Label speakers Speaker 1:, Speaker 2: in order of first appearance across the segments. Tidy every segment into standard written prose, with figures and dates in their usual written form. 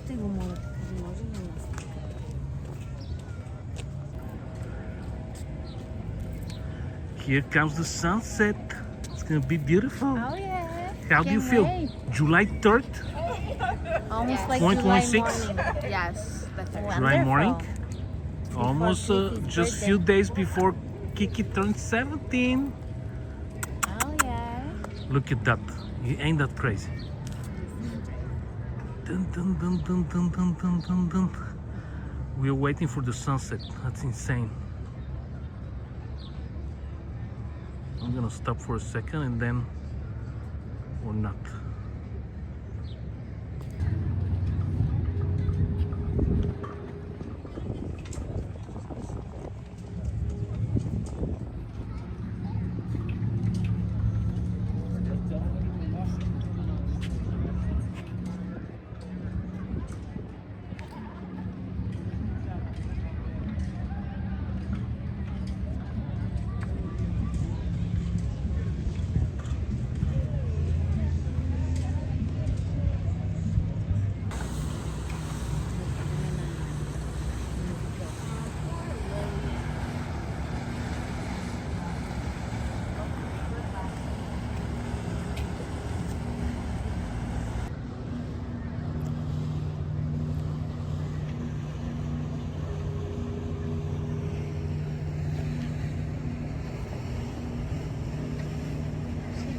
Speaker 1: tej gumowej, tylko może nie jest.
Speaker 2: Here comes the sunset. It's gonna be beautiful.
Speaker 1: Oh yeah.
Speaker 2: How do you
Speaker 1: Can't
Speaker 2: feel?
Speaker 1: wait.
Speaker 2: July 3rd?
Speaker 1: Almost like
Speaker 2: 2026?
Speaker 1: July morning.
Speaker 3: Yes, that's it.
Speaker 2: July morning?
Speaker 1: Wonderful.
Speaker 2: Almost
Speaker 1: Kiki's
Speaker 2: just
Speaker 1: birthday.
Speaker 2: few days before Kiki turns 17.
Speaker 1: Oh yeah.
Speaker 2: Look at that. Ain't that crazy? Dun, dun, dun, dun, dun, dun, dun, dun, dun. We're waiting for the sunset. That's insane. I'm gonna stop for a second and then or not.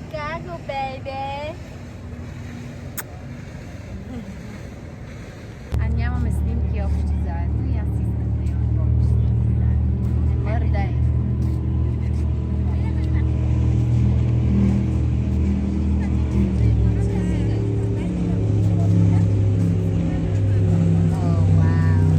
Speaker 1: Chicago, baby. Andiamo stinchi oficiali. Ja si birthday. Oh wow.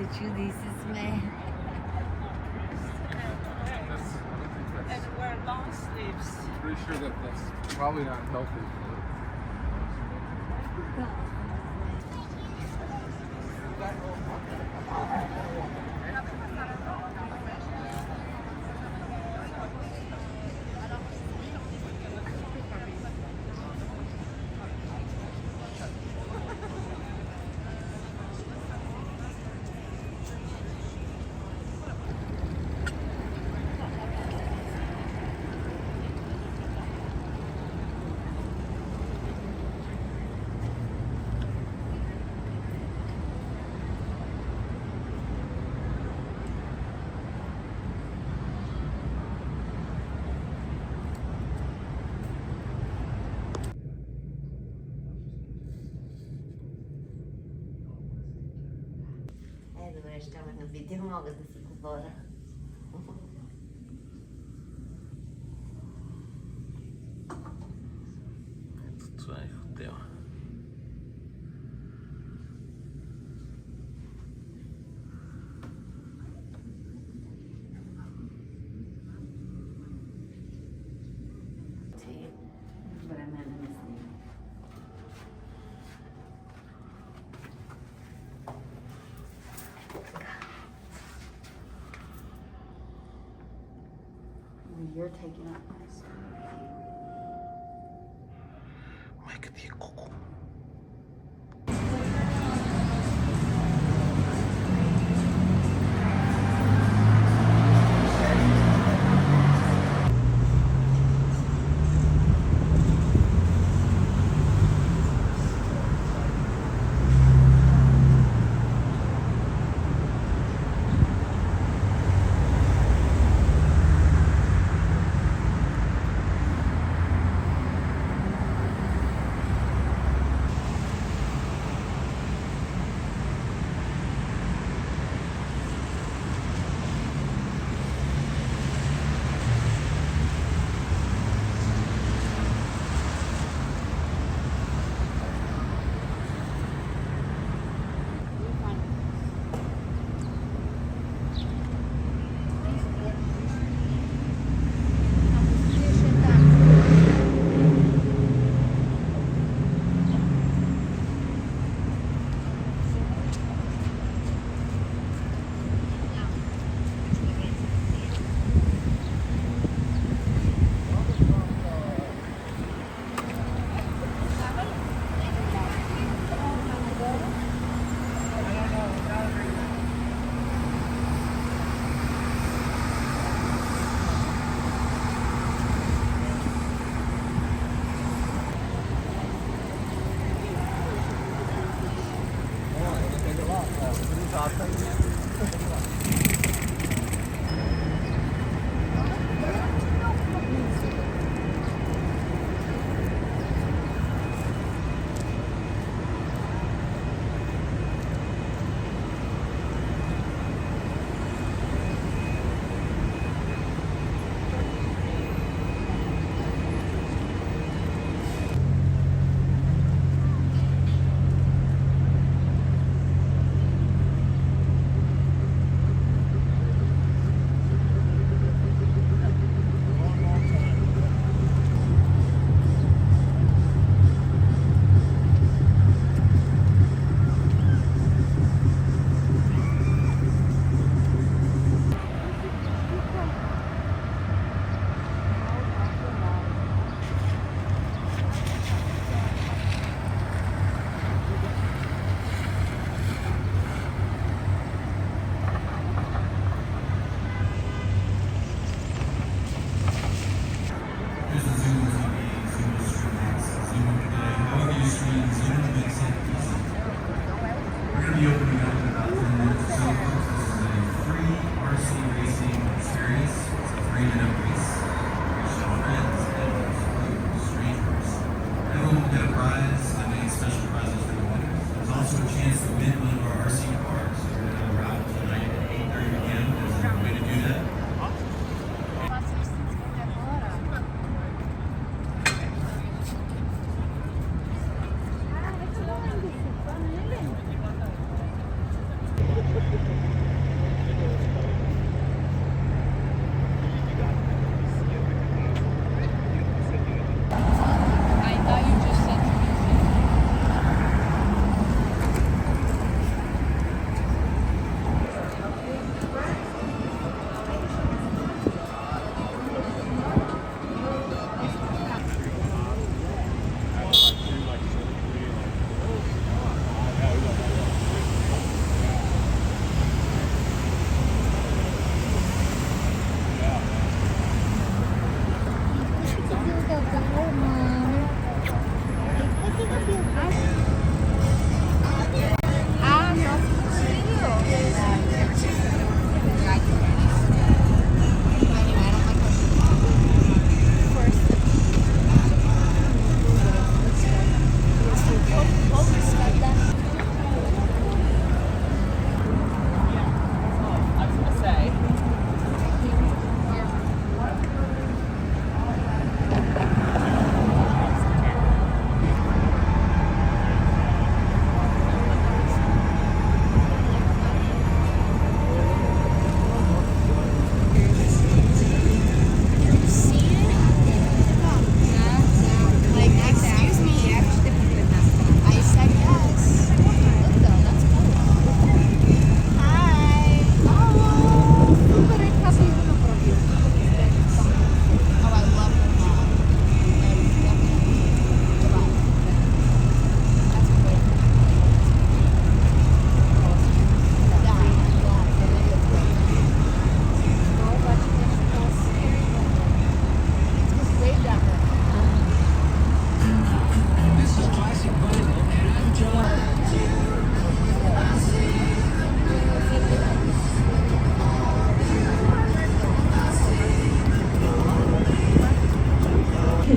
Speaker 1: seçildiysiz mi?
Speaker 3: And wear long sleeves.
Speaker 4: Pretty sure that that's probably not healthy.
Speaker 1: Добре, ще ме видео, мога да си говоря.
Speaker 2: Ето това е хотел.
Speaker 1: Време не снимам. You're taking up my space.
Speaker 2: Майка ти е коко.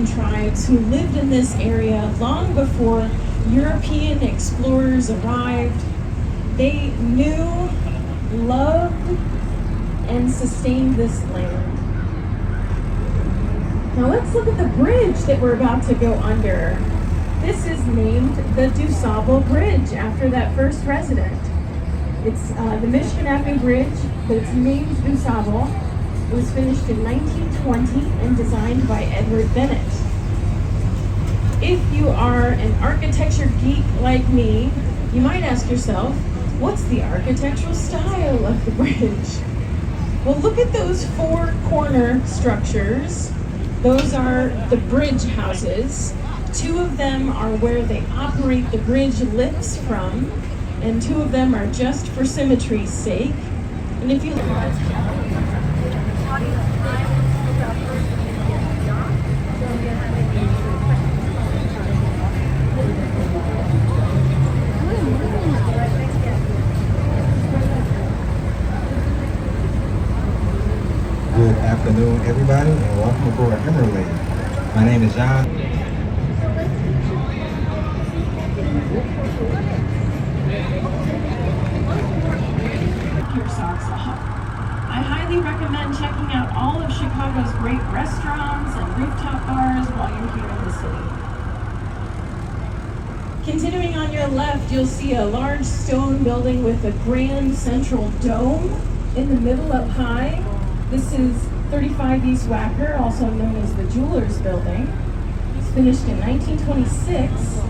Speaker 5: American tribes who lived in this area long before European explorers arrived. They knew, loved, and sustained this land. Now let's look at the bridge that we're about to go under. This is named the DuSable Bridge after that first resident. It's the Michigan Avenue Bridge, but it's named DuSable. It was finished in 1920 and designed by Edward Bennett. If you are an architecture geek like me, you might ask yourself, what's the architectural style of the bridge? Well, look at those four corner structures. Those are the bridge houses. Two of them are where they operate the bridge lifts from, and two of them are just for symmetry's sake. And if you
Speaker 6: Good afternoon, everybody, and welcome aboard Emerald. My name is John.
Speaker 5: your socks off. I highly recommend checking out all of Chicago's great restaurants and rooftop bars while you're here in the city. Continuing on your left, you'll see a large stone building with a grand central dome in the middle up high. This is 35 East Wacker, also known as the Jewelers Building. It's finished in 1926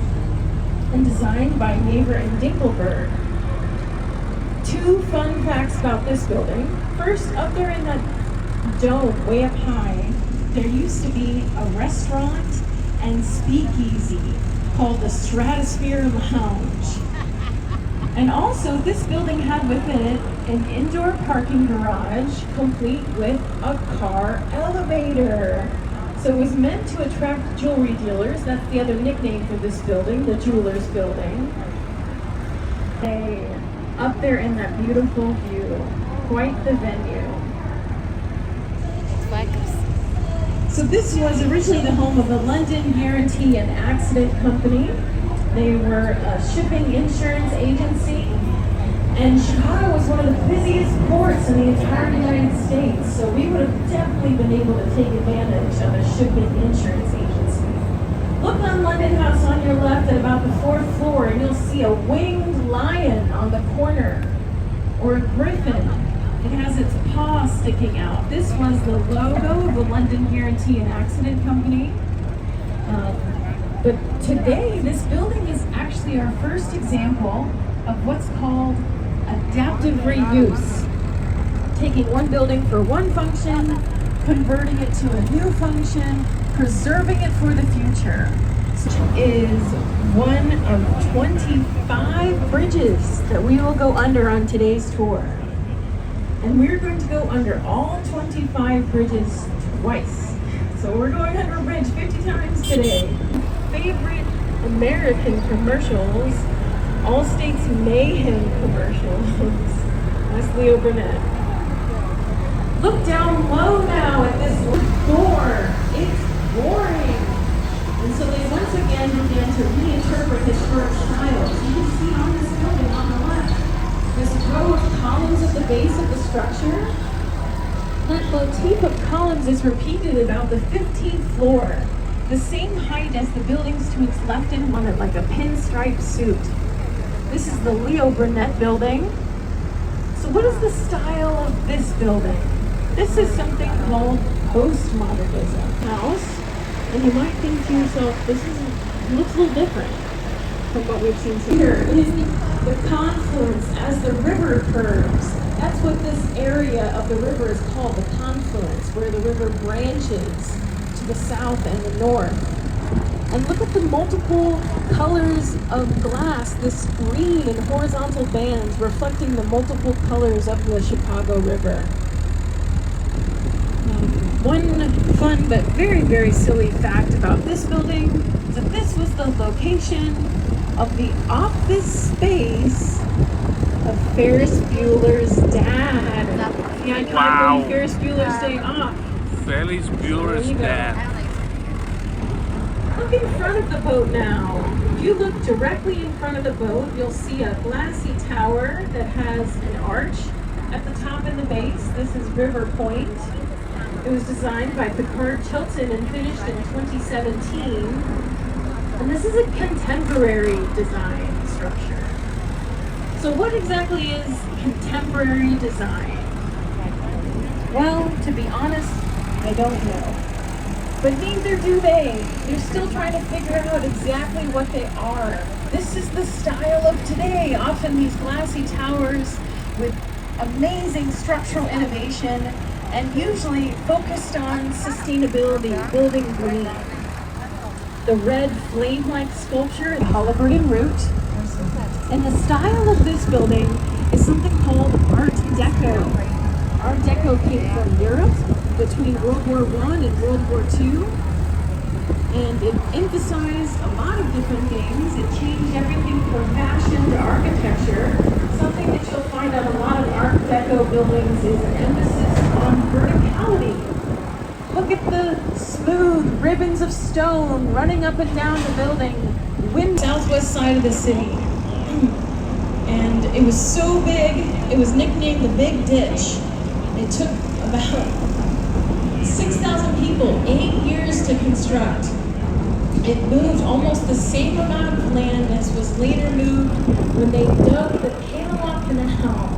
Speaker 5: and designed by Naver and Dinkelberg. Two fun facts about this building. First, up there in that dome way up high, there used to be a restaurant and speakeasy called the Stratosphere Lounge. And also, this building had within it an indoor parking garage complete with a car elevator. So it was meant to attract jewelry dealers. That's the other nickname for this building, the Jewelers Building. Up there in that beautiful view, quite the venue. So this was originally the home of the London Guarantee and Accident Company. They were a shipping insurance agency, and Chicago was one of the busiest ports in the entire United States, so we would have definitely been able to take advantage of a shipping insurance agency. Look on London House on your left at about the 4th floor, and you'll see a winged lion on the corner, or a griffin. It has its paw sticking out. This was the logo of the London Guarantee and Accident Company. But today, this building is actually our first example of what's called adaptive reuse. Taking one building for one function, converting it to a new function, preserving it for the future. It is one of 25 bridges that we will go under on today's tour. And we're going to go under all 25 bridges twice. So we're going under a bridge 50 times today. Favorite American commercials, Allstate's Mayhem commercials. That's Leo Burnett. Look down low now at this door. It's boring. And so they once again began to reinterpret historic styles. You can see on this building on the left, this row of columns at the base of the structure. That motif of columns is repeated about the 15th floor, the same height as the buildings to its left and one, like a pinstripe suit. This is the Leo Burnett building. So what is the style of this building? This is something called postmodernism house. And you might think to yourself, this looks a little different from what we've seen so here. It is the confluence as the river curves. That's what this area of the river is called, the confluence, where the river branches to the south and the north. And look at the multiple colors of glass, this green and horizontal bands reflecting the multiple colors of the Chicago River. One fun but very, very silly fact about this building is that this was the location of the office space of Ferris Bueller's dad. The iconic movie Ferris Bueller's Day Off.
Speaker 2: Ferris Bueller's dad.
Speaker 5: look in front of the boat now. If you look directly in front of the boat, you'll see a glassy tower that has an arch at the top and the base. This is River Point. It was designed by Picard Chilton and finished in 2017. And this is a contemporary design structure. So what exactly is contemporary design? Well, to be honest, I don't know. But neither do they. They're still trying to figure out exactly what they are. This is the style of today. Often these glassy towers with amazing structural innovation and usually focused on sustainability, building green. The red flame-like sculpture, the Halliburton root. And the style of this building is something called Art Deco. Art Deco came from Europe between World War I and World War II. And it emphasized a lot of different things. It changed everything from fashion to architecture. Something that you'll find on a lot of Art Deco buildings is an emphasis on verticality. Look at the smooth ribbons of stone running up and down the building. Wind southwest side of the city. And it was so big, it was nicknamed the Big Ditch. It took about 6,000 people 8 years to construct. It moved almost the same amount of land as was later moved when they dug the Panama Canal.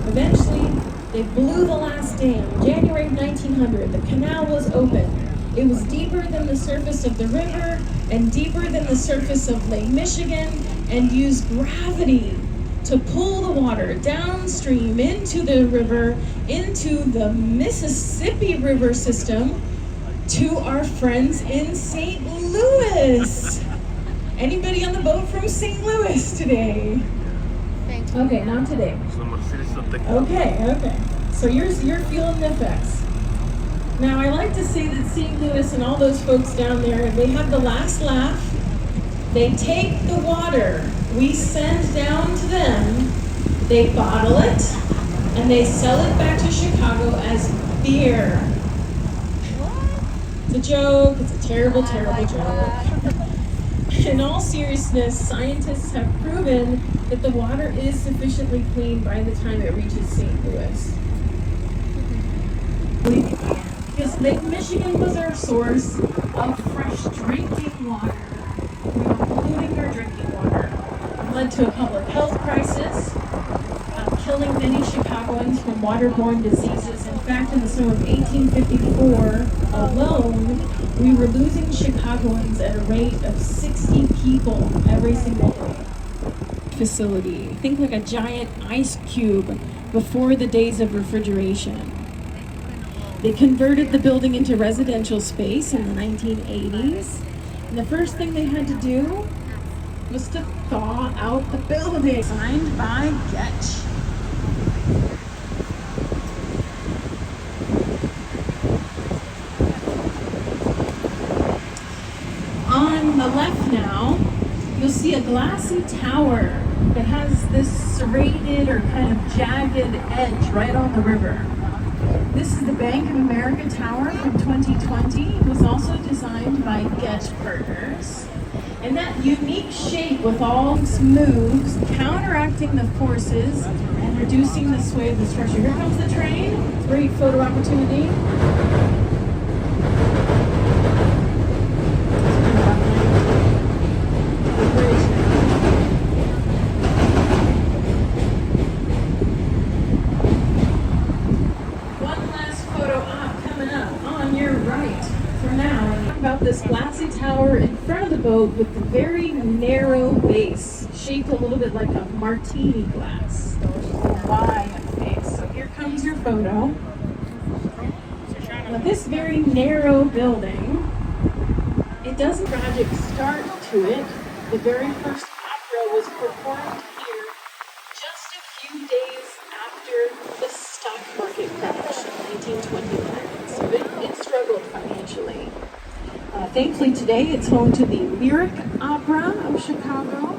Speaker 5: Eventually, they blew the last dam. January of 1900, the canal was open. It was deeper than the surface of the river and deeper than the surface of Lake Michigan, and used gravity to pull the water downstream into the river, into the Mississippi River system, to our friends in St. Louis. Anybody on the boat from St. Louis today? Okay, not today. Okay. So you're feeling the effects. Now I like to say that St. Louis and all those folks down there, they have the last laugh. They take the water we send down to them, they bottle it, and they sell it back to Chicago as beer. It's a joke, it's a terrible, terrible joke. In all seriousness, scientists have proven that the water is sufficiently clean by the time it reaches St. Louis. Because Lake Michigan was our source of fresh drinking water. We were polluting our drinking water. It led to a public health crisis, killing many Chicagoans from waterborne diseases. In fact, in the summer of 1854 alone, we were losing Chicagoans at a rate of 60 people every single day. Facility. Think like a giant ice cube before the days of refrigeration. They converted the building into residential space in the 1980s. And the first thing they had to do was to thaw out the building. Signed by Getch. On the left now, you'll see a glassy tower that has this serrated or kind of jagged edge right on the river. This is the Bank of America Tower from 2020. It was also designed by Getch Partners. And that unique shape with all its moves, counteracting the forces and reducing the sway of the structure. Here comes the train. Great photo opportunity. This glassy tower in front of the boat with the very narrow base, shaped a little bit like a martini glass. Y in the base. So here comes your photo. Now this very narrow building, it doesn't tragic start to it. The very first opera was performed here just a few days after the stock market crash in 1929. So it struggled financially. Thankfully today it's home to the Lyric Opera of Chicago.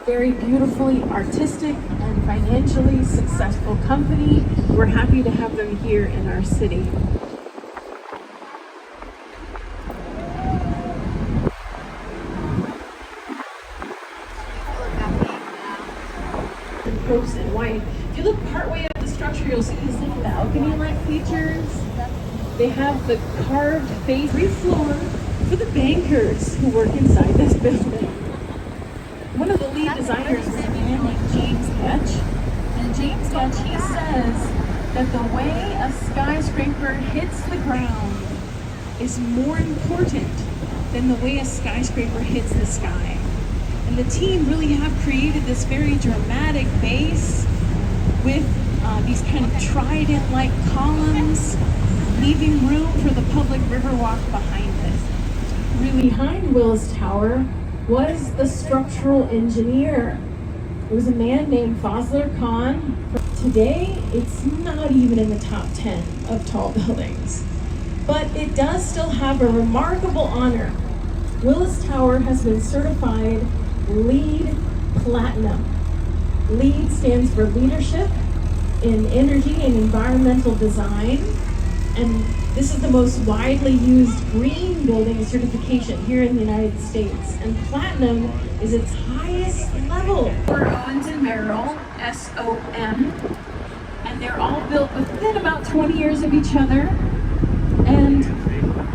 Speaker 5: Very beautifully artistic and financially successful company. We're happy to have them here in our city. posts in white. If you look partway up the structure, you'll see these little balcony-like features. They have the carved face, free floor for the bankers who work inside this building. One of the lead designers was a man named James Ketch. And James Ketch, he says that the way a skyscraper hits the ground is more important than the way a skyscraper hits the sky. And the team really have created this very dramatic base with these kind of trident-like columns, leaving room for the public river walk behind it. Really behind Willis Tower was the structural engineer. It was a man named Fazlur Khan. Today, it's not even in the top 10 of tall buildings, but it does still have a remarkable honor. Willis Tower has been certified LEED Platinum. LEED stands for Leadership in Energy and Environmental Design, and this is the most widely used green building certification here in the United States. And Platinum is its highest level. For Owens and Merrill, SOM, and they're all built within about 20 years of each other. And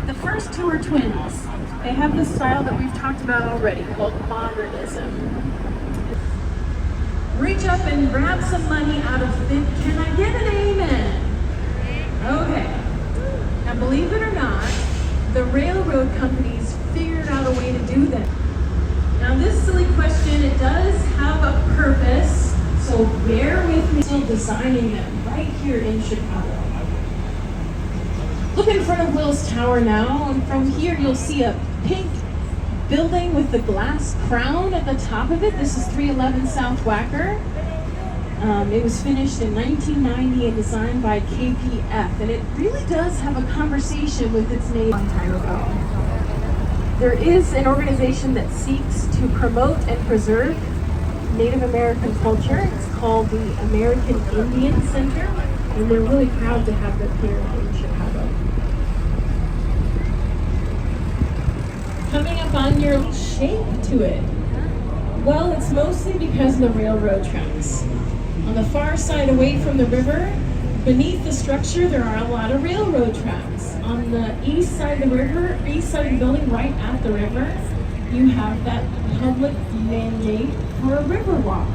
Speaker 5: the first two are twins. They have the style that we've talked about already, called modernism. Reach up and grab some money out of thin. Can I get an amen? Okay. Now, believe it or not, the railroad companies figured out a way to do that. Now, this silly question, it does have a purpose, so bear with me. Still designing them right here in Chicago. Look in front of Willis Tower now, and from here you'll see a pink building with the glass crown at the top of it. This is 311 South Wacker. It was finished in 1990 and designed by KPF, and it really does have a conversation with its name a long time ago. There is an organization that seeks to promote and preserve Native American culture. It's called the American Indian Center, and they're really proud to have them here in Chicago. Coming up on your shape to it. Well, it's mostly because of the railroad tracks. On the far side, away from the river, beneath the structure, there are a lot of railroad tracks. On the east side of the river, east side of the building, right at the river, you have that public mandate for a river walk,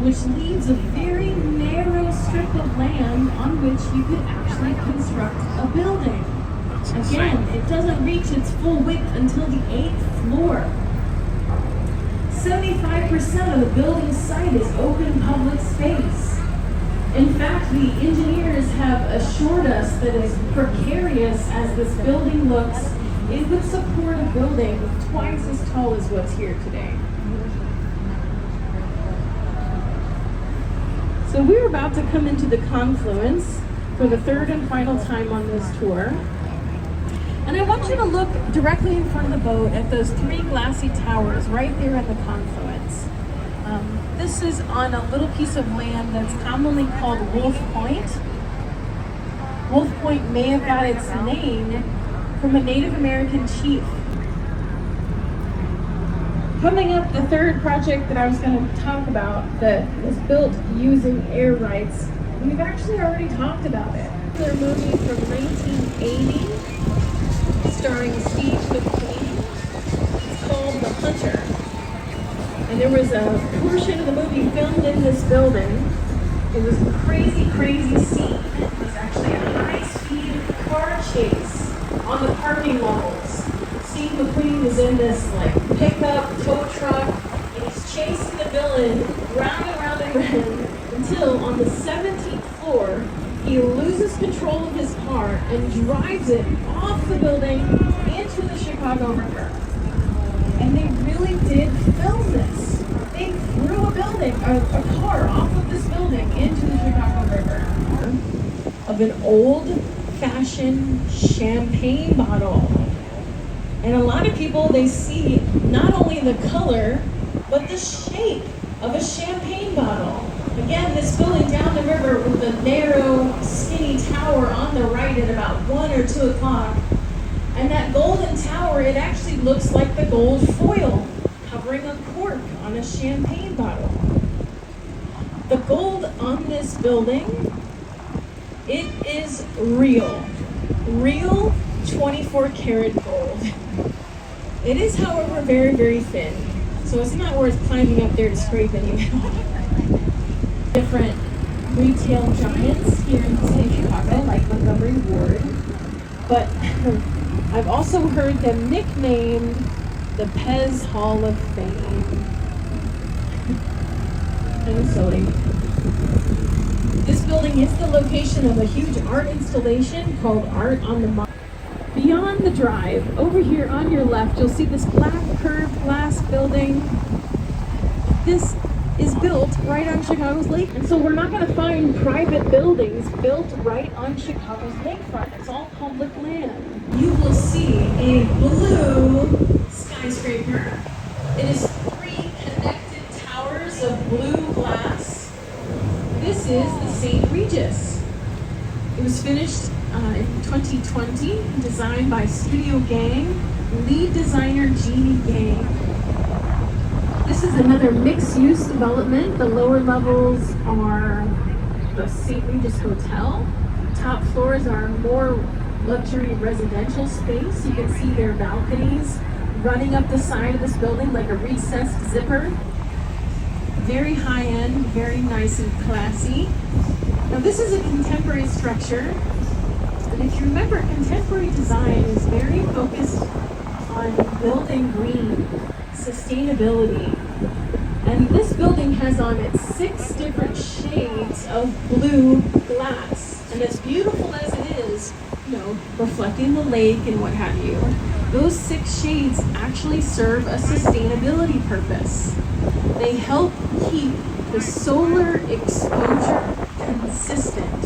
Speaker 5: which leaves a very narrow strip of land on which you could actually construct a building. Again, it doesn't reach its full width until the 8th floor. 75% of the building site is open public space. In fact, the engineers have assured us that as precarious as this building looks, it would support a building twice as tall as what's here today. So we're about to come into the confluence for the third and final time on this tour. And I want you to look directly in front of the boat at those three glassy towers right there in the confluence. This is on a little piece of land that's commonly called Wolf Point. Wolf Point may have got its name from a Native American chief. Coming up, the third project that I was going to talk about that was built using air rights, we've actually already talked about it. It's a movie from 1980. Starring Steve McQueen. It's called The Hunter. And there was a portion of the movie filmed in this building. It was a crazy, crazy scene. It was actually a high-speed car chase on the parking levels. Steve McQueen is in this like pickup tow truck, and he's chasing the villain round and round and round until on the 17th floor, he loses control of his car and drives it off the building into the Chicago River. And they really did film this. They threw a car off of this building into the Chicago River. Of an old-fashioned champagne bottle. And a lot of people, they see not only the color, but the shape of a champagne bottle. Again, this building down the river with the narrow, skinny tower on the right at about 1 or 2 o'clock. And that golden tower, it actually looks like the gold foil covering a cork on a champagne bottle. The gold on this building, it is real 24 karat gold. It is, however, very, very thin, so it's not worth climbing up there to scrape any of it off. Different retail giants here in the city of Chicago, like Montgomery Ward, but I've also heard them nicknamed the Pez Hall of Fame. Kind of silly. This building is the location of a huge art installation called Art on the Mile. Beyond the drive, over here on your left, you'll see this black curved glass building. This is built right on Chicago's lake, and so we're not going to find private buildings built right on Chicago's lakefront. It's all public land. You will see a blue skyscraper. It is 3 connected towers of blue glass. This is the St. Regis. It was finished in 2020, designed by Studio Gang, lead designer Jeannie Gang. This is another mixed-use development. The lower levels are the St. Regis Hotel. Top floors are more luxury residential space. You can see their balconies running up the side of this building like a recessed zipper. Very high-end, very nice and classy. Now this is a contemporary structure. And if you remember, contemporary design is very focused on building green, sustainability. And this building has on it 6 different shades of blue glass. And as beautiful as it is, you know, reflecting the lake and what have you, those 6 shades actually serve a sustainability purpose. They help keep the solar exposure consistent.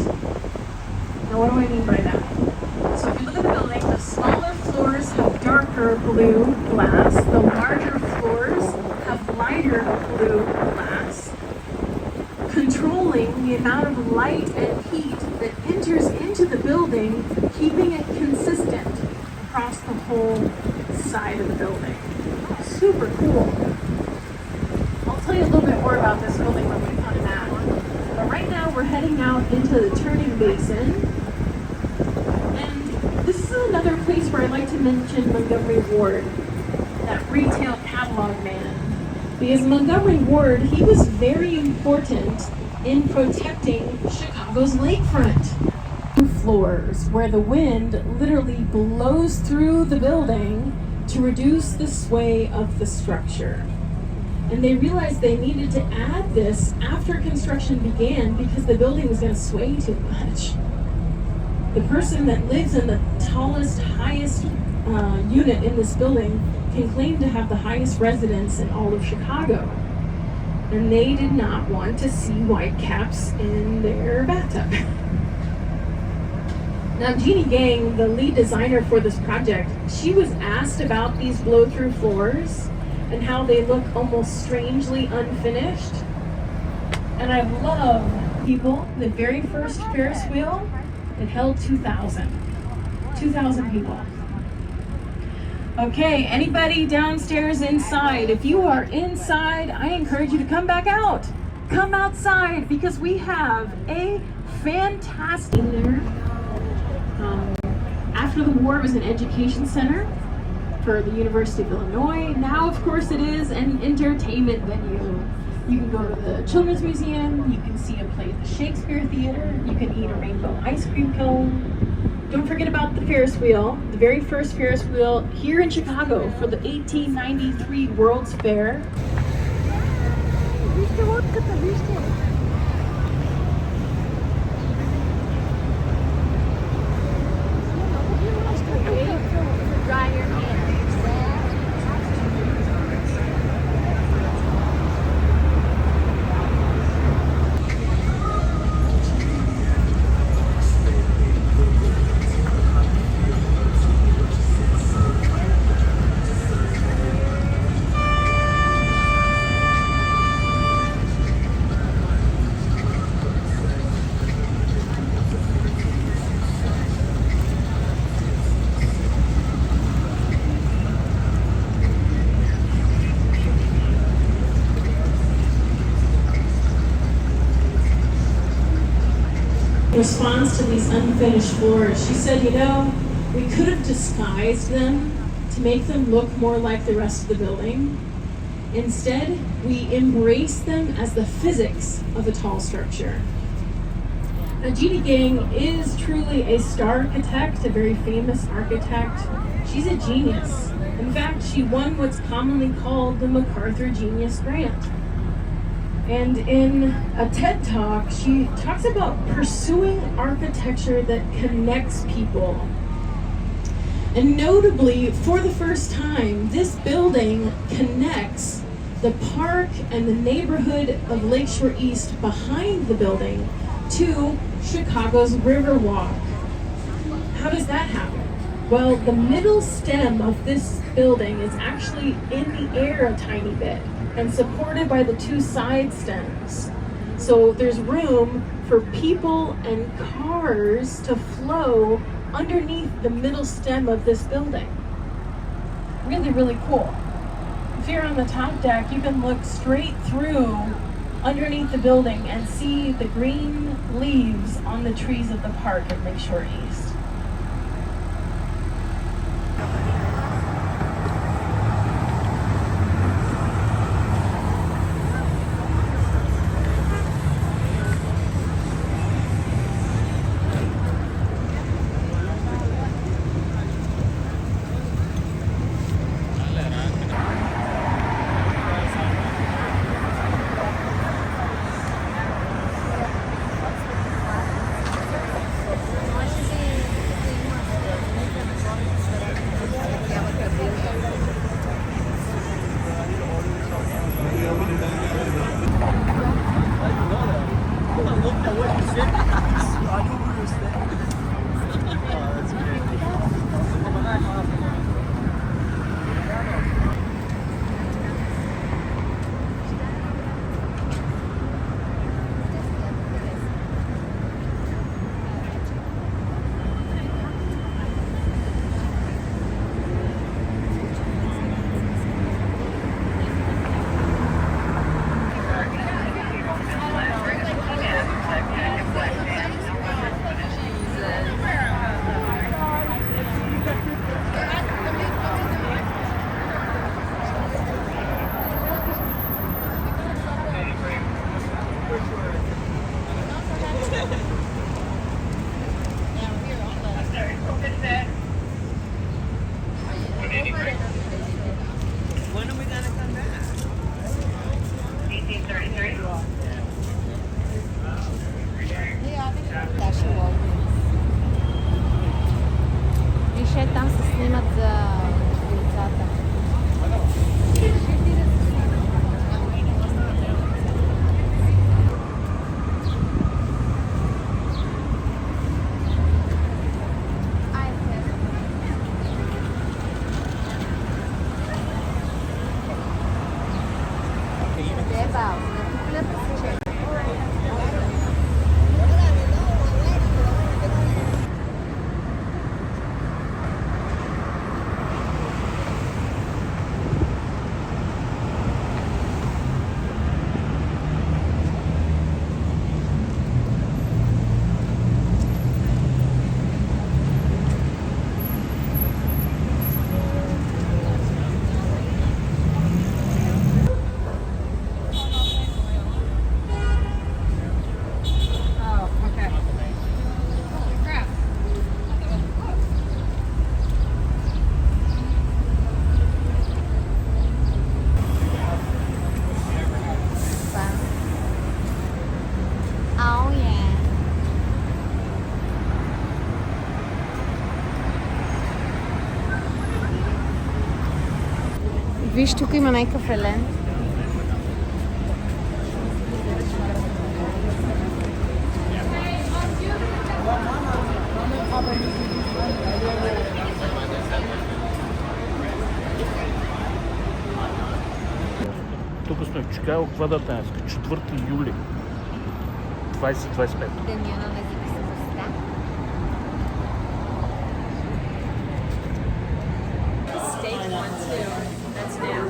Speaker 5: Now what do I mean by that? So if you look at the building, the smaller floors have darker blue glass, the larger floors have lighter blue glass, controlling the amount of light and heat that enters into the building, keeping it consistent across the whole side of the building. Super cool. I'll tell you a little bit more about this building when we come back. But right now we're heading out into the turning basin. And this is another place where I'd like to mention Montgomery Ward, that retail catalog man. Because Montgomery Ward, he was very important in protecting Chicago's lakefront. Floors where the wind literally blows through the building to reduce the sway of the structure. And they realized they needed to add this after construction began because the building was going to sway too much. The person that lives in the tallest, highest unit in this building can claim to have the highest residence in all of Chicago. And they did not want to see white caps in their bathtub. Now, Jeannie Gang, the lead designer for this project, she was asked about these blow-through floors and how they look almost strangely unfinished. And I love people. The very first Ferris wheel, it held 2,000 people. Okay, anybody downstairs inside? If you are inside, I encourage you to come back out. Come outside because we have a fantastic there. After the war, it was an education center for the University of Illinois. Now, of course, it is an entertainment venue. You can go to the Children's Museum, you can see a play at the Shakespeare Theater, you can eat a rainbow ice cream cone. Don't forget about the Ferris wheel, the very first Ferris wheel here in Chicago for the 1893 World's Fair. response to these unfinished floors. She said, you know, we could have disguised them to make them look more like the rest of the building. Instead, we embrace them as the physics of a tall structure. Now, Jeannie Gang is truly a star architect, a very famous architect. She's a genius. In fact, she won what's commonly called the MacArthur Genius Grant. And in a TED Talk, she talks about pursuing architecture that connects people. And notably, for the first time, this building connects the park and the neighborhood of Lakeshore East behind the building to Chicago's Riverwalk. How does that happen? Well, the middle stem of this building is actually in the air a tiny bit and supported by the two side stems. So there's room for people and cars to flow underneath the middle stem of this building. Really, really cool. If you're on the top deck, you can look straight through underneath the building and see the green leaves on the trees of the park at Lakeshore East.
Speaker 7: Više tam se snimat za ulicata. Виж, тук има някакъв елен.
Speaker 2: Тук сме в Чикаго, каква дата е? 4 юли 2025.
Speaker 7: Деня на независимостта.
Speaker 3: Steak one too. That's new.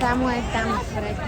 Speaker 7: Samu está más fresco.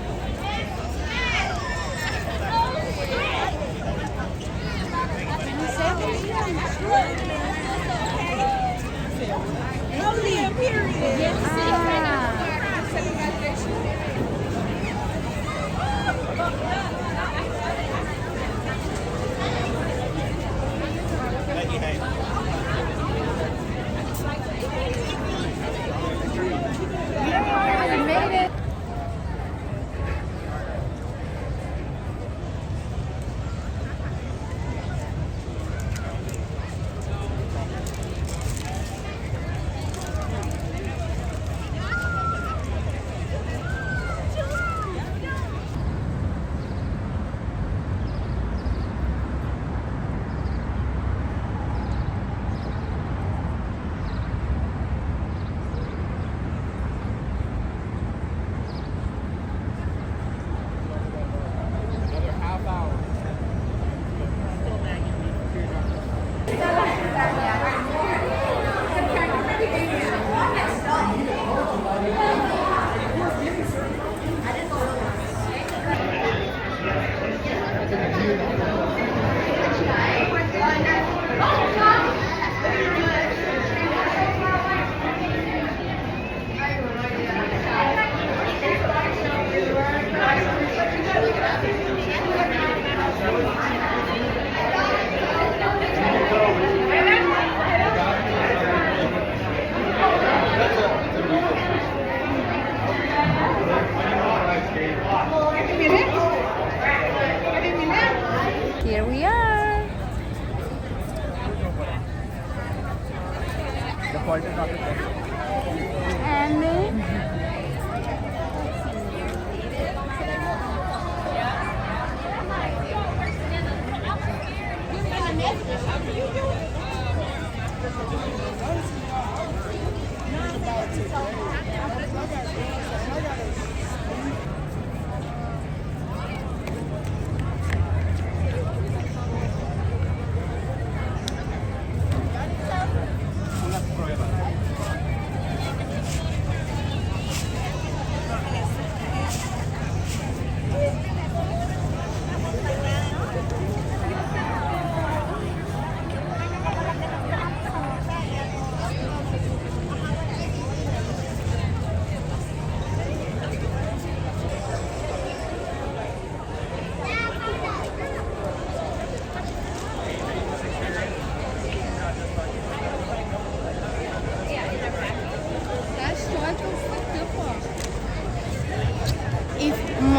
Speaker 4: Another half hour.
Speaker 7: Here we are. And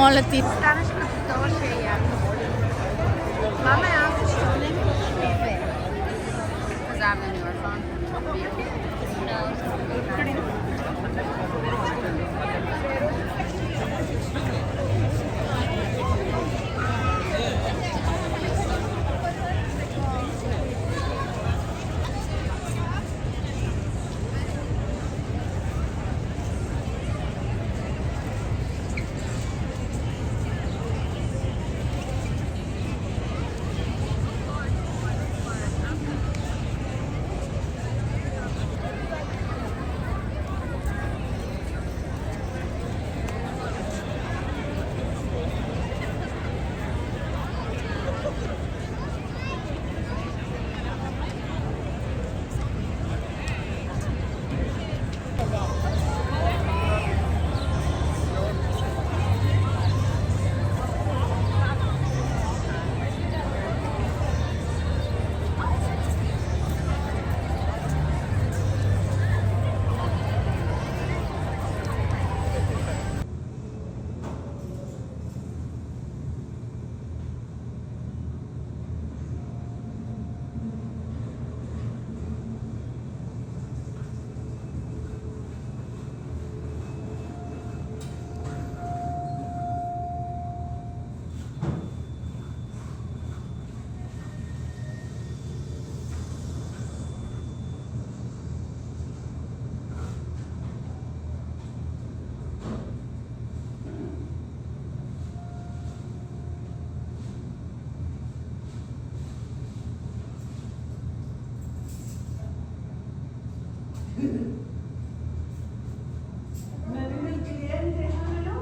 Speaker 7: molle tip. Daar is een doosje, ja. Mama, ja, het is zo lekker. Because I'm the newer phone.
Speaker 8: ¿Me ven el cliente? Déjamelo.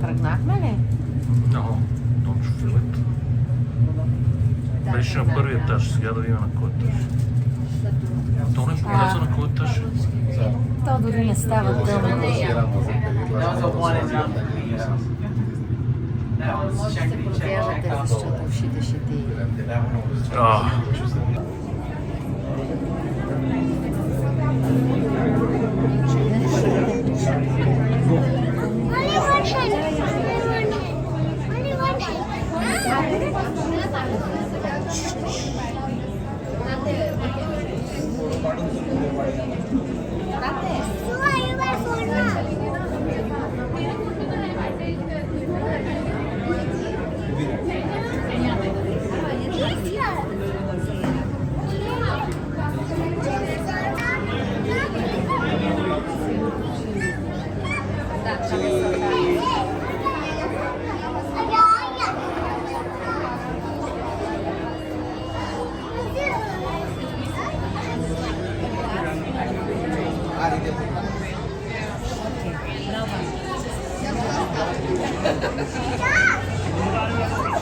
Speaker 1: Тръгнахме ли?
Speaker 2: No, don't you feel it? Беше на първия етаж, сега да видим на кой етаж. То не показва на кой етаж.
Speaker 1: То дори не става дълно. Може да се продължате, защото ушите ще ти...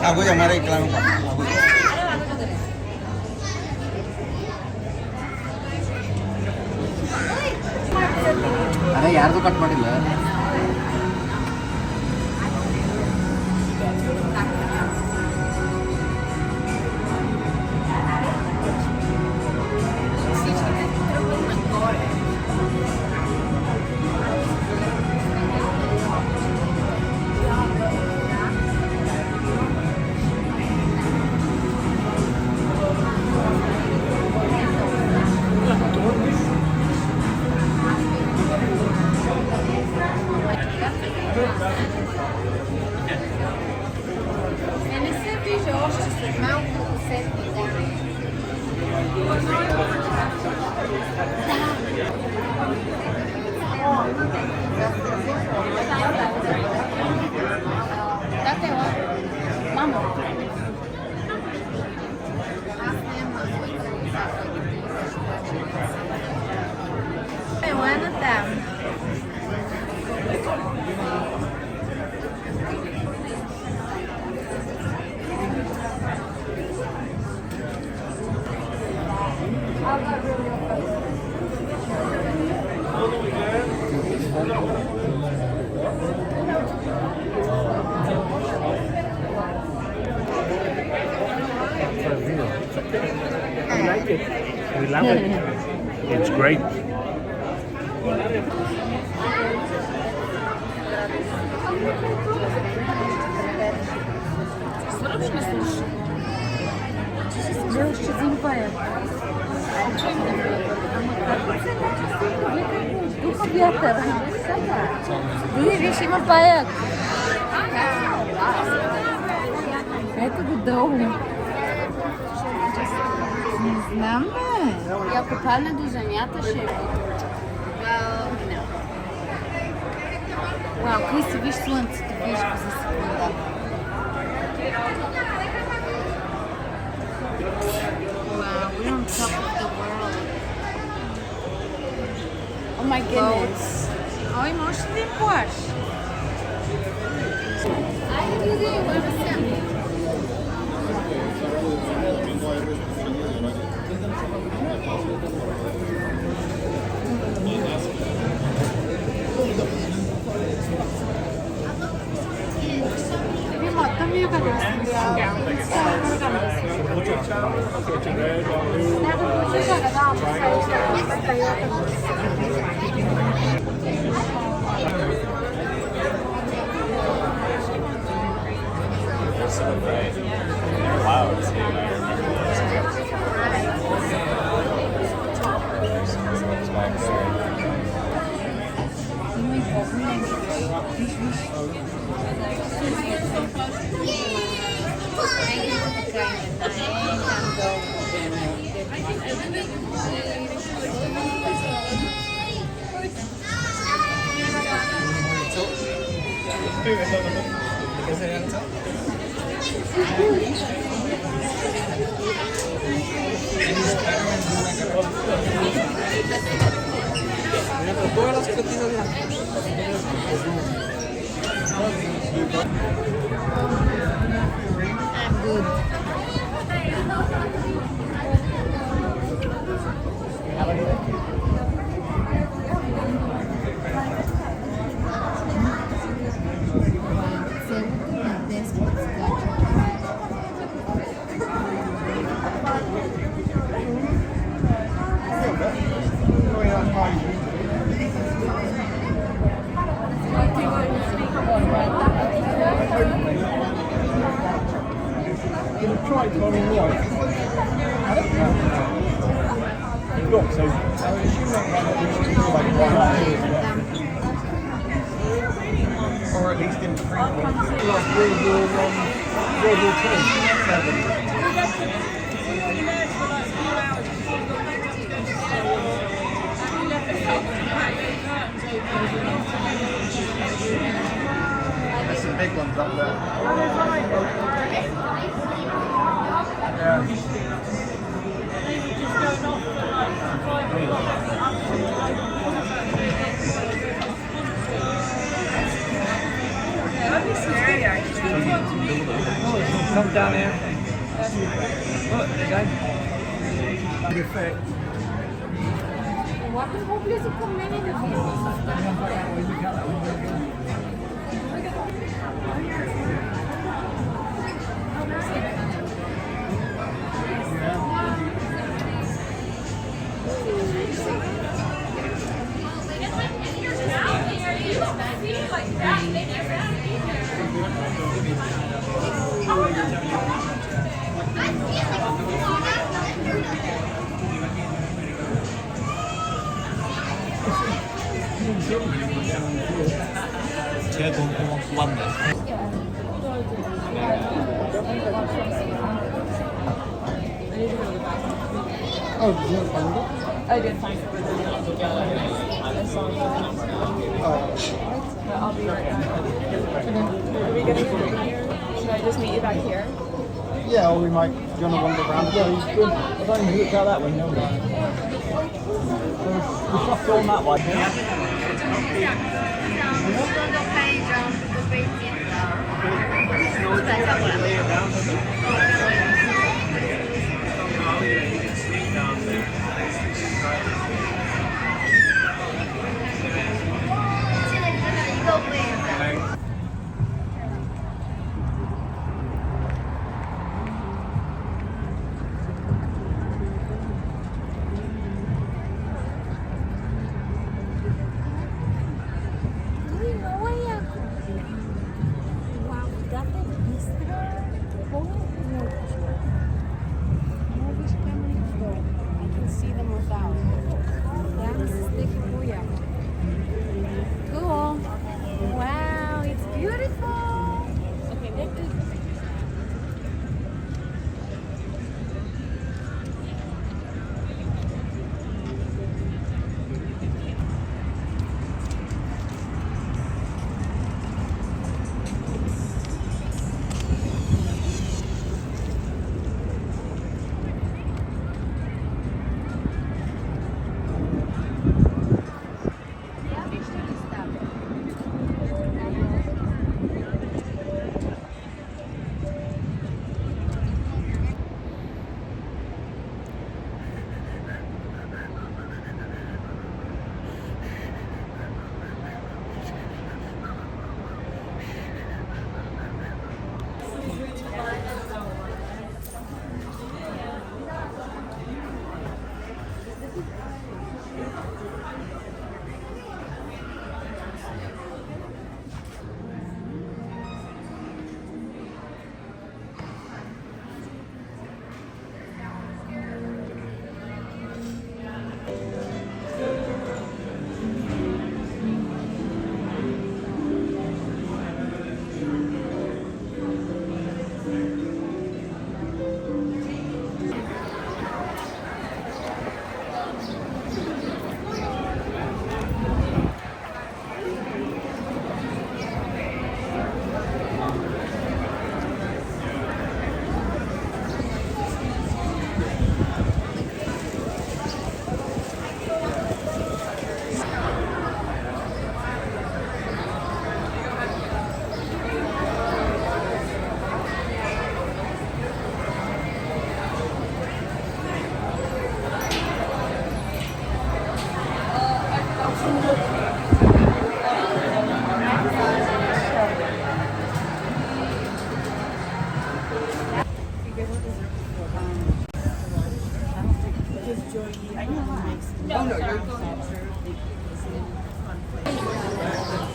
Speaker 6: Aku yang mari iklan Pak. ಅರೆ ಯಾರ್ದು cut ಮಾಡಿಲ್ಲ
Speaker 7: Не се вижда още след малко да сетне, да. Дате ла. Мамо. Аз нямам Еланата.
Speaker 2: We like it. We love it. It's great.
Speaker 1: Ще зимпая. Тук вятър. Вие виж, има паяк. Ето го долу. Не знам, бе.
Speaker 7: И ако падне до земята, ще е.
Speaker 1: Вау, Криси, виж слънцето, виж го за секунда.
Speaker 7: Wow, we're on top of the world.
Speaker 1: Oh my goodness.
Speaker 7: Ой, може да им плаш. Айде, иди, върва се. Там я как раз I'm good.
Speaker 4: Or at least in There's some big ones up there. Yeah. Come down here. Look, again. Effect.
Speaker 1: Oameni mobileze cu mine de
Speaker 2: 쟤돈 고맙네.
Speaker 4: Oh, did you find it?
Speaker 3: I did find it. I'll be right back. Are we getting it here? Should I just meet you back here?
Speaker 4: Yeah, or we might. Do you want to wander around? Yeah, he's good. I don't think he looked out that way. No, no. We shot all that way.
Speaker 7: 说就拍一张不被剪的，不然效果来。现在只有一个位置。
Speaker 1: Cool. Wow, it's beautiful.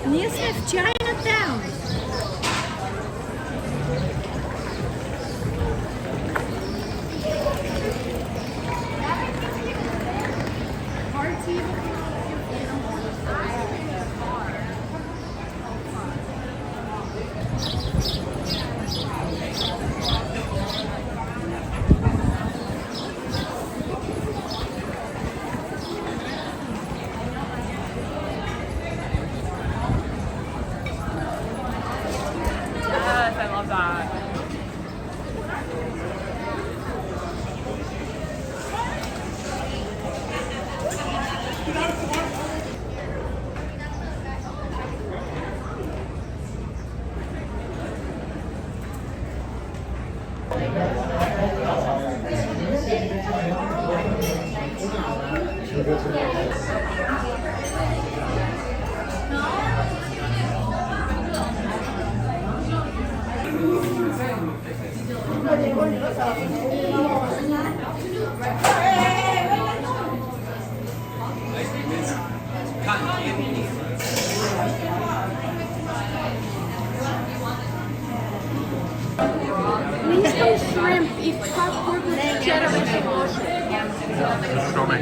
Speaker 7: Ние сме в Chinatown.
Speaker 3: Yes, I love that.
Speaker 7: Please no shrimp i paprika cheddar and squash.
Speaker 2: Що ме?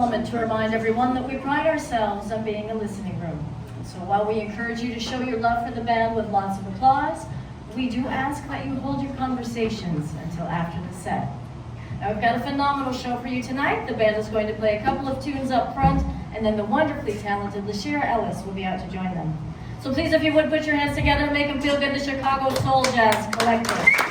Speaker 8: moment to remind everyone that we pride ourselves on being a listening room. So while we encourage you to show your love for the band with lots of applause, we do ask that you hold your conversations until after the set. Now we've got a phenomenal show for you tonight. The band is going to play a couple of tunes up front, and then the wonderfully talented LaShira Ellis will be out to join them. So please, if you would, put your hands together and make them feel good, the Chicago Soul Jazz Collective.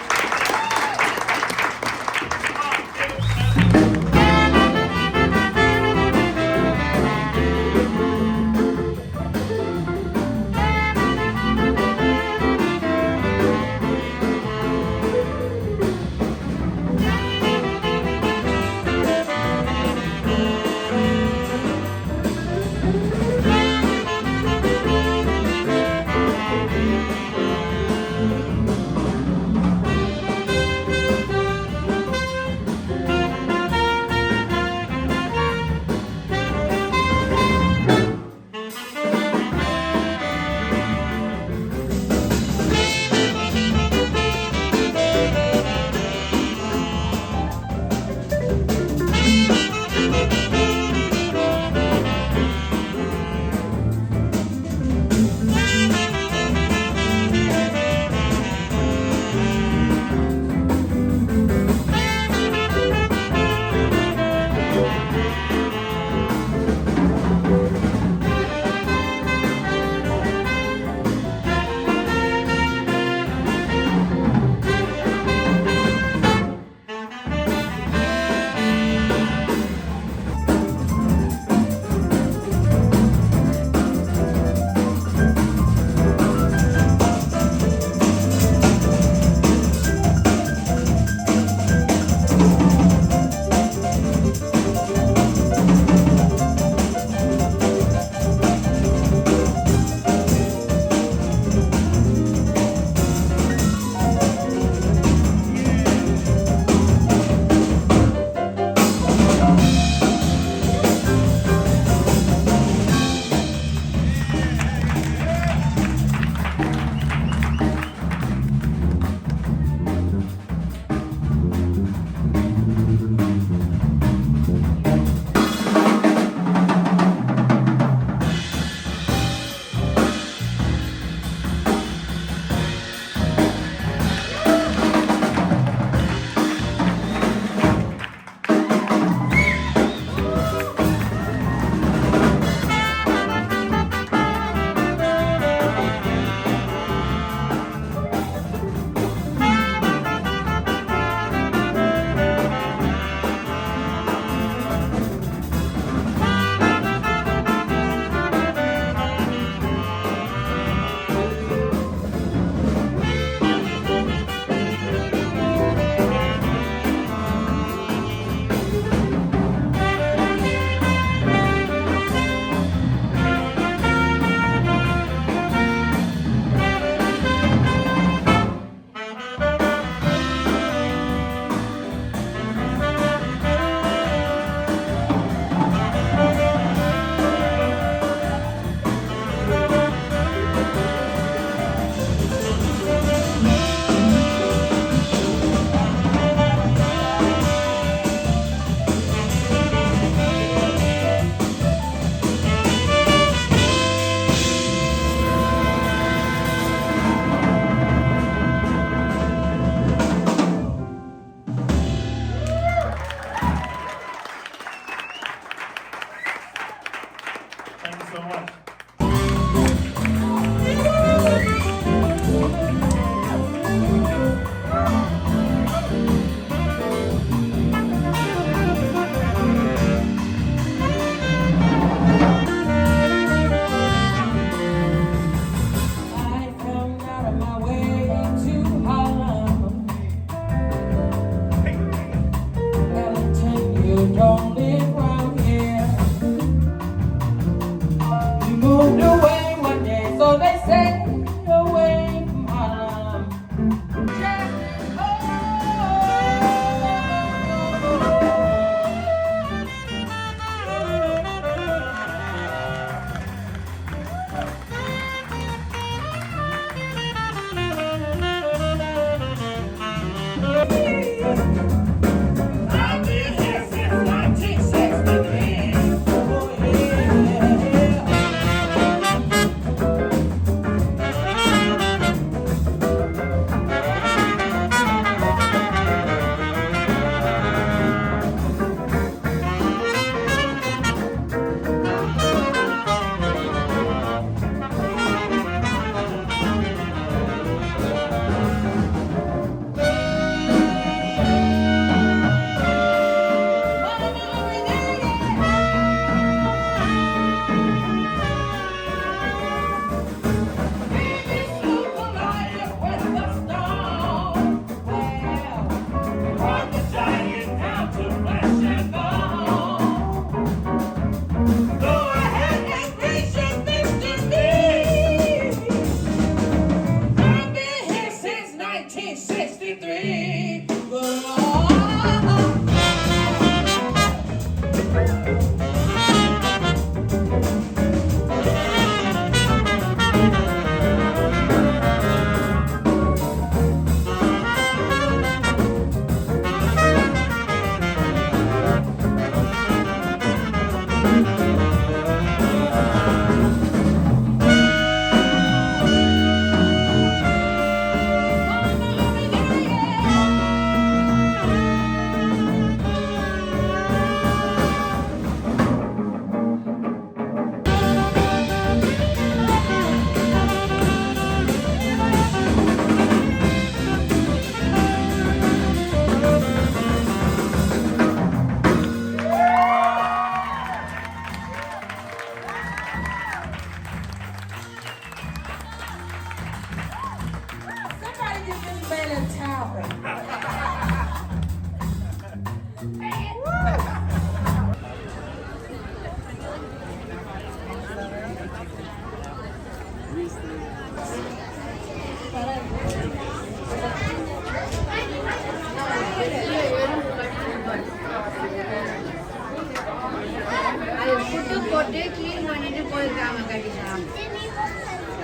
Speaker 9: Don't live around here. You
Speaker 7: birthday clean பண்ணிட்டு போயிருக்காங்க கண்டிப்பா.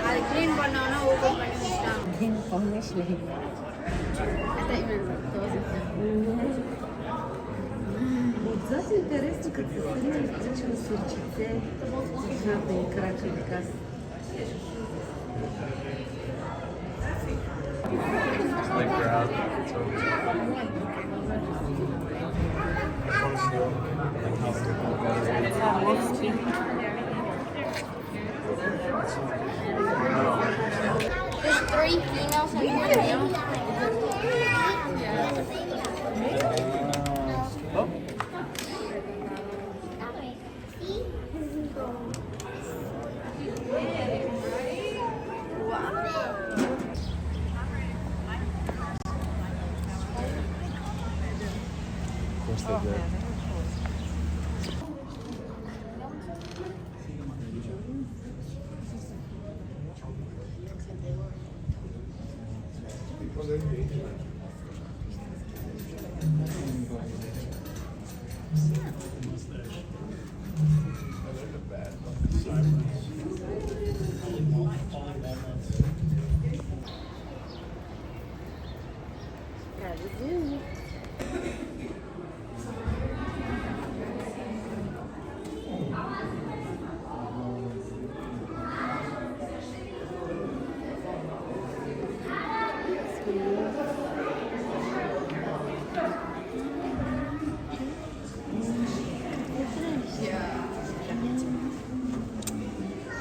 Speaker 7: அது clean பண்ணவன open பண்ணி வச்சிட்டாங்க.
Speaker 1: Information.
Speaker 7: I thought you meant like close it down.
Speaker 1: Вот за интересно, как се стрина изключва с очите, да им крачи така.
Speaker 7: There's 3 females and 1 male.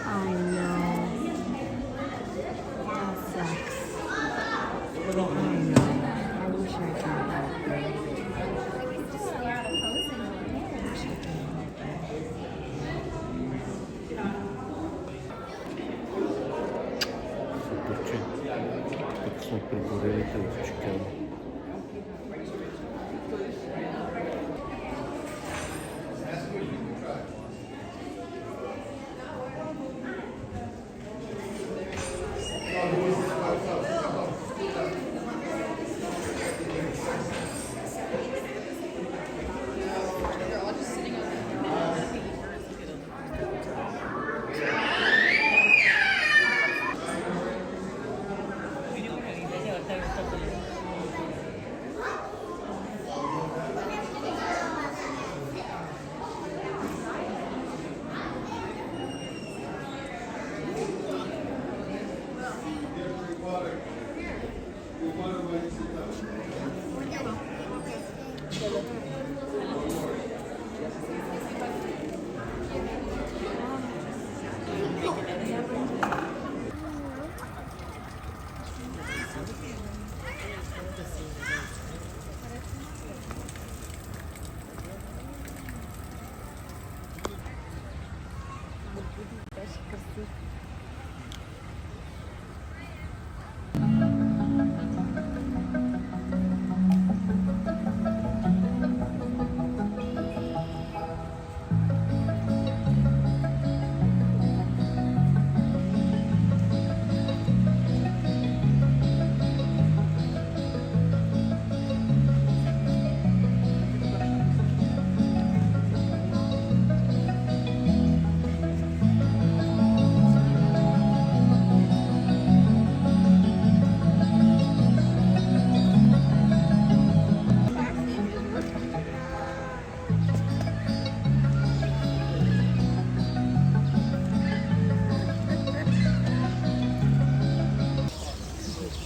Speaker 1: I know. That sucks. I know. I wish I could help her.
Speaker 2: Супер, че? Тук сме пригорелите в Чикаго.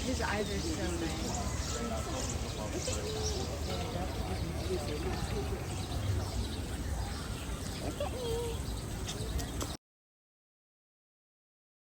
Speaker 7: His eyes are so nice. Look at me.